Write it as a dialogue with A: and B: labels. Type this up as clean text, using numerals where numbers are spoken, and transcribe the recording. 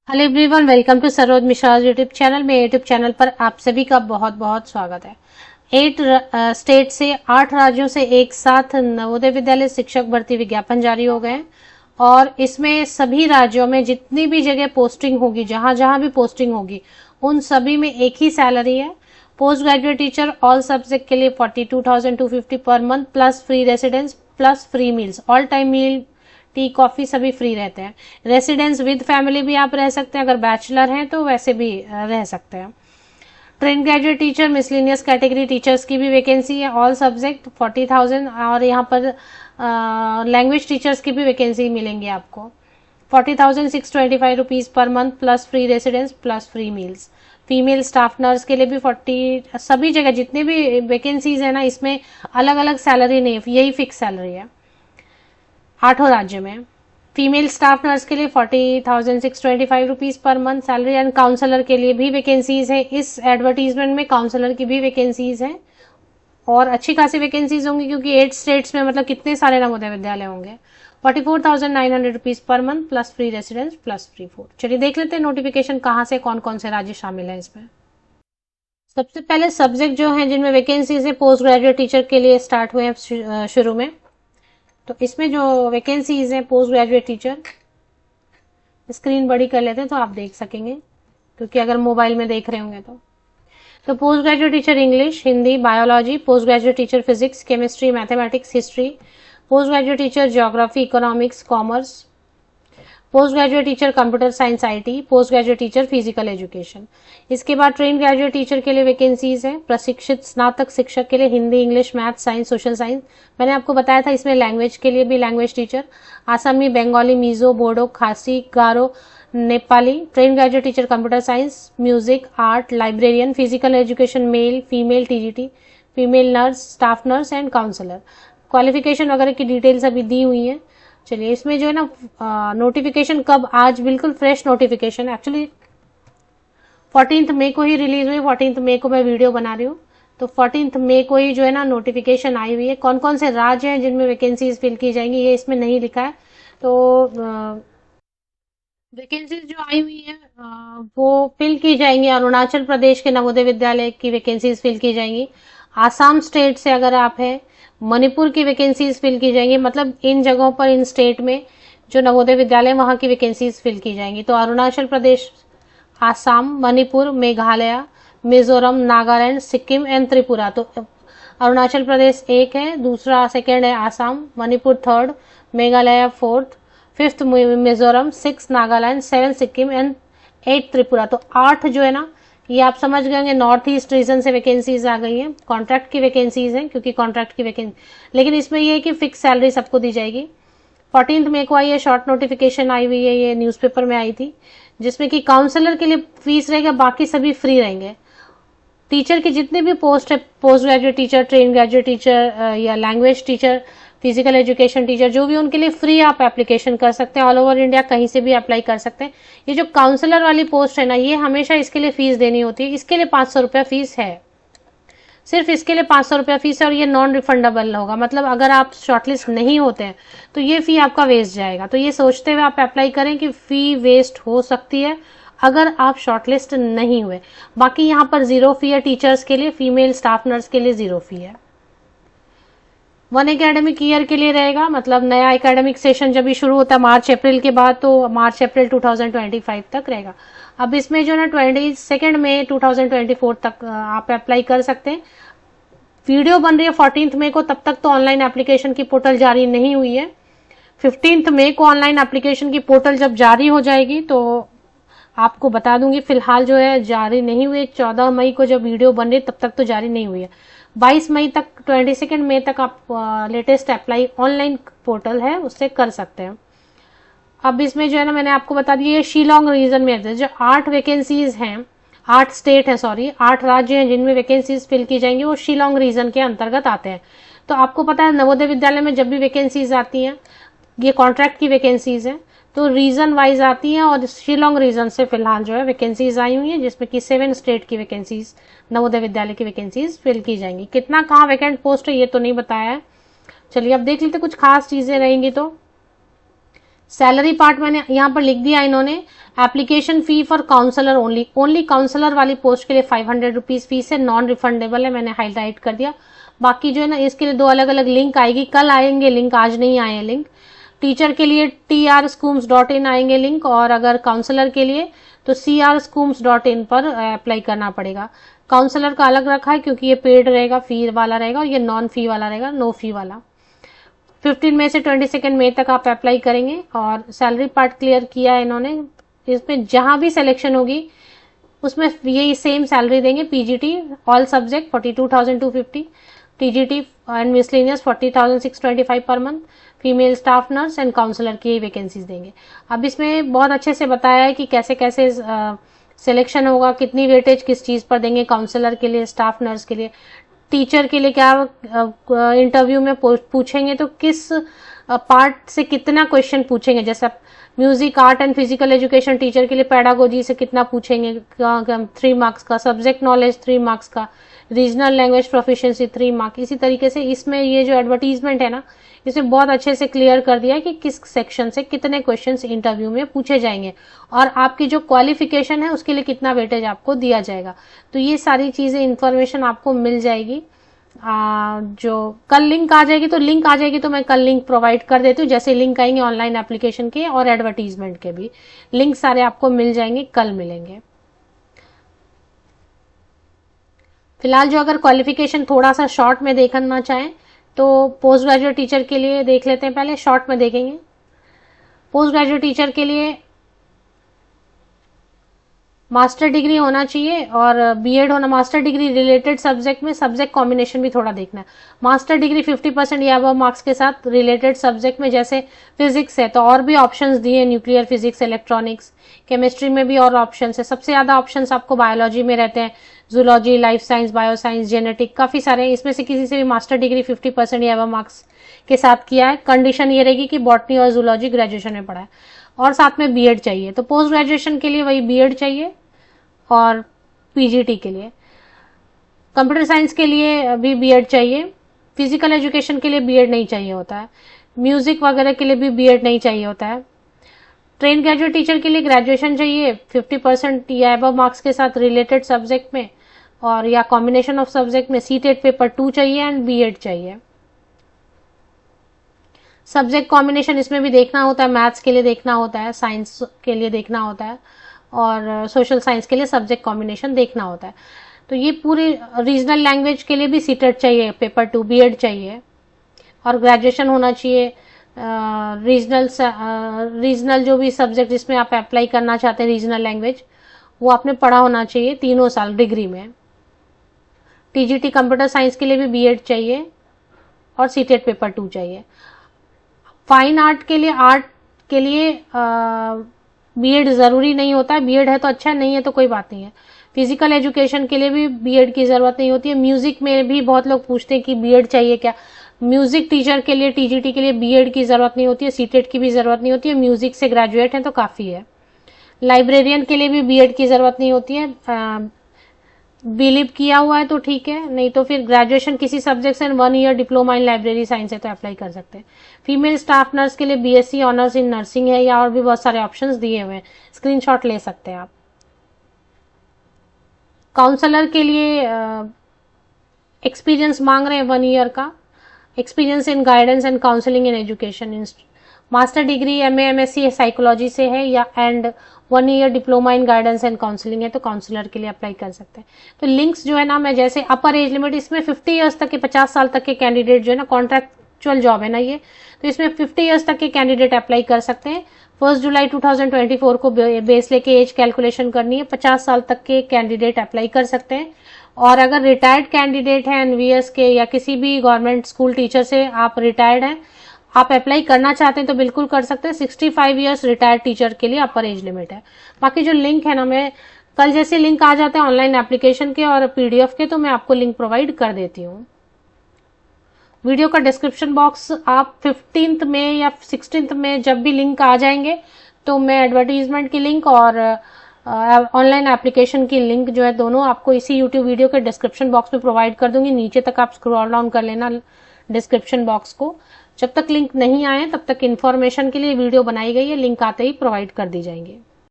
A: Hello everyone, welcome to Saroj Mishra YouTube channel. मेरे YouTube channel पर आप सभी का बहुत बहुत स्वागत है। 8 स्टेट से 8 राज्यों से एक साथ नवोदय विद्यालय शिक्षक भर्ती विज्ञापन जारी हो गए हैं और इसमें सभी राज्यों में जितनी भी जगह पोस्टिंग होगी, जहां जहां भी पोस्टिंग होगी, उन सभी में एक ही सैलरी है। Post graduate teacher all subject के लिए 42,250 per month plus free residence plus free meals, all time meal, tea coffee सभी फ्री रहते हैं। रेसिडेंस विद फैमिली भी आप रह सकते हैं, अगर बैचलर हैं तो वैसे भी रह सकते हैं। Train graduate teacher miscellaneous category teachers की भी वैकेंसी है, ऑल सब्जेक्ट 40,000, और यहाँ पर लैंग्वेज टीचर्स की भी वैकेंसी मिलेंगी आपको 40,625 rupees per month plus free residence plus free meals. Female staff nurse के लिए भी 40, सभी जगह जितने भी वैकेंसीज है ना, इसमें अलग अलग सैलरी नहीं, यही फिक्स सैलरी है 8 राज्य में। फीमेल स्टाफ नर्स के लिए 40,625 rupees per month salary, and counsellor के लिए भी वैकेंसीज है। इस एडवर्टीजमेंट में काउंसलर की भी वैकेंसीज हैं और अच्छी खासी वैकेंसीज होंगी, क्योंकि 8 स्टेट्स में मतलब कितने सारे नवोदय विद्यालय होंगे। 44,900 rupees per month plus free residence plus free food. चलिए देख लेते हैं नोटिफिकेशन कहाँ से कौन कौन से राज्य शामिल है इसमें। सबसे पहले सब्जेक्ट जो है जिनमें वैकेंसीज है, पोस्ट ग्रेजुएट टीचर के लिए स्टार्ट हुए हैं शुरू में। तो इसमें जो वैकेंसीज हैं पोस्ट ग्रेजुएट टीचर, स्क्रीन बड़ी कर लेते हैं तो आप देख सकेंगे, क्योंकि अगर मोबाइल में देख रहे होंगे तो post graduate teacher English, Hindi, biology, post graduate teacher physics, chemistry, mathematics, history, post graduate teacher geography, economics, commerce, post graduate teacher computer science IT, post graduate teacher physical education. इसके बाद ट्रेन ग्रेजुएट टीचर के लिए vacancies है। प्रशिक्षित स्नातक शिक्षक के लिए Hindi, English, math, science, social science. मैंने आपको बताया था इसमें लैंग्वेज के लिए भी language teacher, Asami, Bengali, Mizo, Bodo, Khasi, Garo, Nepali. Train graduate teacher computer science, music, art, librarian, physical education, male, female, TGT, female nurse, staff nurse and counsellor. Qualification वगैरह की डिटेल्स अभी दी हुई है। चलिए इसमें जो है ना नोटिफिकेशन कब, आज बिल्कुल फ्रेश नोटिफिकेशन, एक्चुअली 14 मई को ही रिलीज हुई। 14 मई को मैं वीडियो बना रही हूँ, तो 14 मई को ही जो है ना नोटिफिकेशन आई हुई है। कौन कौन से राज्य हैं जिनमें वैकेंसीज फिल की जाएंगी ये इसमें नहीं लिखा है। तो वैकेंसीज जो आई हुई है वो फिल की जाएंगी। अरुणाचल प्रदेश के नवोदय विद्यालय की वैकेंसीज फिल की जाएंगी। आसाम स्टेट से अगर आप हैं, मणिपुर की वैकेंसीज फिल की जाएंगी। मतलब इन जगहों पर, इन स्टेट में जो नवोदय विद्यालय, वहां की वैकेंसीज फिल की जाएंगी। तो अरुणाचल प्रदेश, आसाम, मणिपुर, मेघालय, मिजोरम, नागालैंड, सिक्किम एंड त्रिपुरा। तो अरुणाचल प्रदेश एक है, दूसरा सेकेंड है Assam, Manipur third, Meghalaya fourth, fifth Mizoram, 6 Nagaland, 7 Sikkim and 8 Tripura. तो 8 जो है ना, ये आप समझ गए होंगे नॉर्थ ईस्ट रीजन से वैकेंसीज आ गई हैं। कॉन्ट्रैक्ट की वैकेंसीज हैं, क्योंकि कॉन्ट्रैक्ट की वैकेंसी, लेकिन इसमें ये है कि फिक्स सैलरी सबको दी जाएगी। 14 मई को आई है, शॉर्ट नोटिफिकेशन आई हुई है, ये न्यूज़पेपर में आई थी, जिसमें कि काउंसलर के लिए फीस रहेगा, बाकी सभी फ्री रहेंगे। टीचर की जितने भी पोस्ट है, post graduate teacher, train graduate teacher या language teacher, physical education teacher, जो भी, उनके लिए फ्री आप एप्लीकेशन कर सकते हैं। ऑल ओवर इंडिया कहीं से भी अप्लाई कर सकते हैं। ये जो काउंसलर वाली पोस्ट है ना, ये हमेशा इसके लिए फीस देनी होती है। इसके लिए 500 रुपया फीस है, सिर्फ इसके लिए 500 रुपया फीस है, और ये नॉन रिफंडेबल होगा। मतलब अगर आप शॉर्टलिस्ट नहीं होते हैं तो ये फी आपका वेस्ट जाएगा। तो ये सोचते हुए आप अप्लाई करें कि फी वेस्ट हो सकती है अगर आप शॉर्टलिस्ट नहीं हुए। बाकी यहाँ पर 0 फी है टीचर्स के लिए, फीमेल स्टाफ नर्स के लिए 0 फी है। 1 एकेडमिक ईयर के लिए रहेगा, मतलब नया एकेडमिक सेशन जब भी शुरू होता है मार्च अप्रैल के बाद, तो मार्च अप्रैल 2025 तक रहेगा। अब इसमें जो ना 22 मई 2024 तक आप अप्लाई कर सकते हैं। वीडियो बन रही है 14 मई को, तब तक तो ऑनलाइन एप्लीकेशन की पोर्टल जारी नहीं हुई है। 15 मई को ऑनलाइन एप्लीकेशन की पोर्टल जब जारी हो जाएगी तो आपको बता दूंगी। फिलहाल जो है जारी नहीं हुई। 14 मई को जब वीडियो बन रही है तब तक तो जारी नहीं हुई है। 22 मई तक, 22 मई तक आप लेटेस्ट अप्लाई ऑनलाइन पोर्टल है उससे कर सकते हैं। अब इसमें जो है ना, मैंने आपको बता दिया, ये शिलोंग रीजन में है। जो 8 वैकेंसीज हैं, 8 स्टेट है, सॉरी 8 राज्य हैं जिनमें वैकेंसीज फिल की जाएंगी, वो शिलोंग रीजन के अंतर्गत आते हैं। तो आपको पता है नवोदय विद्यालय में जब भी वैकेंसीज आती हैं, ये कॉन्ट्रैक्ट की वैकेंसीज हैं, तो रीजन वाइज आती हैं, और शिलोंग रीजन से फिलहाल जो है वैकेंसीज आई हुई हैं, जिसमें कि 7 स्टेट की वैकेंसीज, नवोदय विद्यालय की वैकेंसीज फिल की जाएंगी। कितना कहाँ वैकेंट पोस्ट है ये तो नहीं बताया है। चलिए अब देख लेते कुछ खास चीजें रहेंगी। तो सैलरी पार्ट मैंने यहाँ पर लिख दिया इन्होंने, application fee for counselor only counselor वाली पोस्ट के लिए 500 रुपीज फीस है, नॉन रिफंडेबल है, मैंने हाईलाइट कर दिया। बाकी जो है ना इसके लिए 2 अलग अलग लिंक आएगी, कल आएंगे लिंक, आज नहीं आए लिंक। टीचर के लिए trscooms.in आएंगे लिंक, और अगर काउंसलर के लिए तो crscooms.in पर अप्लाई करना पड़ेगा। काउंसलर का अलग रखा है क्योंकि ये पेड रहेगा, फी वाला रहेगा, और ये नॉन फी वाला रहेगा, नो फी वाला। 15 मई से 22 मई तक आप अप्लाई करेंगे। और सैलरी पार्ट क्लियर किया है इन्होंने, इसमें जहां भी सिलेक्शन होगी उसमें यही सेम सैलरी देंगे। PGT all subject 42,250, TGT and miscellaneous 40,625 per month, female staff nurse and counselor की वैकेंसीज देंगे। अब इसमें बहुत अच्छे से बताया है कि कैसे कैसे सिलेक्शन होगा, कितनी वेटेज किस चीज पर देंगे, काउंसलर के लिए, स्टाफ नर्स के लिए, टीचर के लिए क्या इंटरव्यू में पूछेंगे तो किस पार्ट से कितना क्वेश्चन पूछेंगे। जैसे music, art and physical education teacher के लिए पेडागोजी से कितना पूछेंगे, 3 मार्क्स का, सब्जेक्ट नॉलेज 3 मार्क्स का, रीजनल लैंग्वेज प्रोफिशिएंसी 3 मार्क्स। इसी तरीके से इसमें ये जो एडवर्टीजमेंट है ना, इसमें बहुत अच्छे से क्लियर कर दिया है कि किस सेक्शन से कितने क्वेश्चंस इंटरव्यू में पूछे जाएंगे और आपकी जो क्वालिफिकेशन है उसके लिए कितना वेटेज आपको दिया जाएगा। तो ये सारी चीजें इंफॉर्मेशन आपको मिल जाएगी। जो कल लिंक आ जाएगी तो मैं कल लिंक प्रोवाइड कर देती हूँ। जैसे लिंक आएंगे ऑनलाइन एप्लीकेशन के और एडवर्टीजमेंट के भी लिंक सारे आपको मिल जाएंगे, कल मिलेंगे। फिलहाल जो अगर क्वालिफिकेशन थोड़ा सा शॉर्ट में देखना चाहें तो पोस्ट ग्रेजुएट टीचर के लिए देख लेते हैं, पहले शॉर्ट में देखेंगे। पोस्ट ग्रेजुएट टीचर के लिए मास्टर डिग्री होना चाहिए और बीएड होना, मास्टर डिग्री रिलेटेड सब्जेक्ट में, सब्जेक्ट कॉम्बिनेशन भी थोड़ा देखना है। मास्टर डिग्री 50% या अबव मार्क्स के साथ रिलेटेड सब्जेक्ट में, जैसे फिजिक्स है तो और भी ऑप्शंस दिए, न्यूक्लियर फिजिक्स, इलेक्ट्रॉनिक्स, केमिस्ट्री में भी और ऑप्शंस है। सबसे ज्यादा ऑप्शंस आपको बायोलॉजी में रहते हैं, zoology, life science, bio science, genetic, काफी सारे। इसमें से किसी से भी मास्टर डिग्री 50% या अबव मार्क्स के साथ किया है। कंडीशन ये रहेगी कि बॉटनी और जूलॉजी ग्रेजुएशन में पढ़ा है और साथ में बीएड चाहिए। तो पोस्ट ग्रेजुएशन के लिए वही बीएड चाहिए और पीजीटी के लिए, कंप्यूटर साइंस के लिए भी बीएड चाहिए, फिजिकल एजुकेशन के लिए बीएड नहीं चाहिए होता है, म्यूजिक वगैरह के लिए भी बीएड नहीं चाहिए होता है। ट्रेन ग्रेजुएट टीचर के लिए ग्रेजुएशन चाहिए 50% या अबव मार्क्स के साथ रिलेटेड सब्जेक्ट में और या कॉम्बिनेशन ऑफ सब्जेक्ट में। सीटेट पेपर 2 चाहिए एंड बीएड चाहिए। सब्जेक्ट कॉम्बिनेशन इसमें भी देखना होता है, मैथ्स के लिए देखना होता है, साइंस के लिए देखना होता है और सोशल साइंस के लिए सब्जेक्ट कॉम्बिनेशन देखना होता है। तो ये पूरी रीजनल लैंग्वेज के लिए भी सीटेट चाहिए, पेपर 2 बीएड चाहिए और ग्रेजुएशन होना चाहिए। रीजनल जो भी सब्जेक्ट जिसमें आप अप्लाई करना चाहते हैं रीजनल लैंग्वेज, वो आपने पढ़ा होना चाहिए 3 साल डिग्री में। टीजीटी कंप्यूटर साइंस के लिए भी बीएड चाहिए और सीटेट पेपर 2 चाहिए। फाइन आर्ट के लिए बीएड जरूरी नहीं होता है, बीएड है तो अच्छा, नहीं है तो कोई बात नहीं है। फिजिकल एजुकेशन के लिए भी बीएड की जरूरत नहीं होती है। म्यूजिक में भी बहुत लोग पूछते हैं कि बीएड चाहिए क्या। म्यूजिक टीचर के लिए, टीजीटी के लिए बीएड की जरूरत नहीं होती है, सीटेट की भी जरूरत नहीं होती है, म्यूजिक से ग्रेजुएट है तो काफी है। लाइब्रेरियन के लिए भी बीएड की जरूरत नहीं होती है, बीलिप किया हुआ है तो ठीक है, नहीं तो फिर ग्रेजुएशन किसी सब्जेक्ट से 1 year diploma in library science है तो अप्लाई कर सकते हैं। फीमेल स्टाफ नर्स के लिए बीएससी ऑनर्स इन नर्सिंग है या और भी बहुत सारे ऑप्शंस दिए हुए हैं, स्क्रीनशॉट ले सकते हैं आप। काउंसलर के लिए एक्सपीरियंस मांग रहे हैं 1 ईयर का, experience in guidance and counselling in education. Master degree MA MSc psychology से है या and 1 year diploma in guidance and counselling है तो काउंसलर के लिए अप्लाई कर सकते हैं। तो लिंक्स जो है ना, मैं जैसे अपर एज लिमिट इसमें 50 ईयर्स तक के, 50 साल तक के कैंडिडेट जो है ना, कॉन्ट्रैक्चुअल जॉब है ना ये, तो इसमें 50 ईयर्स तक के कैंडिडेट अप्लाई कर सकते हैं। 1 जुलाई 2024 को बेस लेके एज कैलकुलेशन करनी है। 50 साल तक के कैंडिडेट अप्लाई कर सकते हैं और अगर रिटायर्ड कैंडिडेट है एनवीएस के या किसी भी गवर्नमेंट स्कूल टीचर से आप रिटायर्ड हैं, आप अप्लाई करना चाहते हैं तो बिल्कुल कर सकते हैं। 65 ईयर्स रिटायर्ड टीचर के लिए अपर एज लिमिट है। बाकी जो लिंक है ना, मैं कल जैसे लिंक आ जाते हैं ऑनलाइन एप्लीकेशन के और पीडीएफ के तो मैं आपको लिंक प्रोवाइड कर देती हूँ। वीडियो का डिस्क्रिप्शन बॉक्स आप 15 में या 16 में जब भी लिंक आ जाएंगे तो मैं एडवर्टीजमेंट की लिंक और ऑनलाइन एप्लीकेशन की लिंक जो है दोनों आपको इसी यूट्यूब वीडियो के डिस्क्रिप्शन बॉक्स में प्रोवाइड कर दूंगी। नीचे तक आप स्क्रॉल डाउन कर लेना डिस्क्रिप्शन बॉक्स को, जब तक लिंक नहीं आए तब तक इन्फॉर्मेशन के लिए वीडियो बनाई गई है, लिंक आते ही प्रोवाइड कर दी जाएंगे।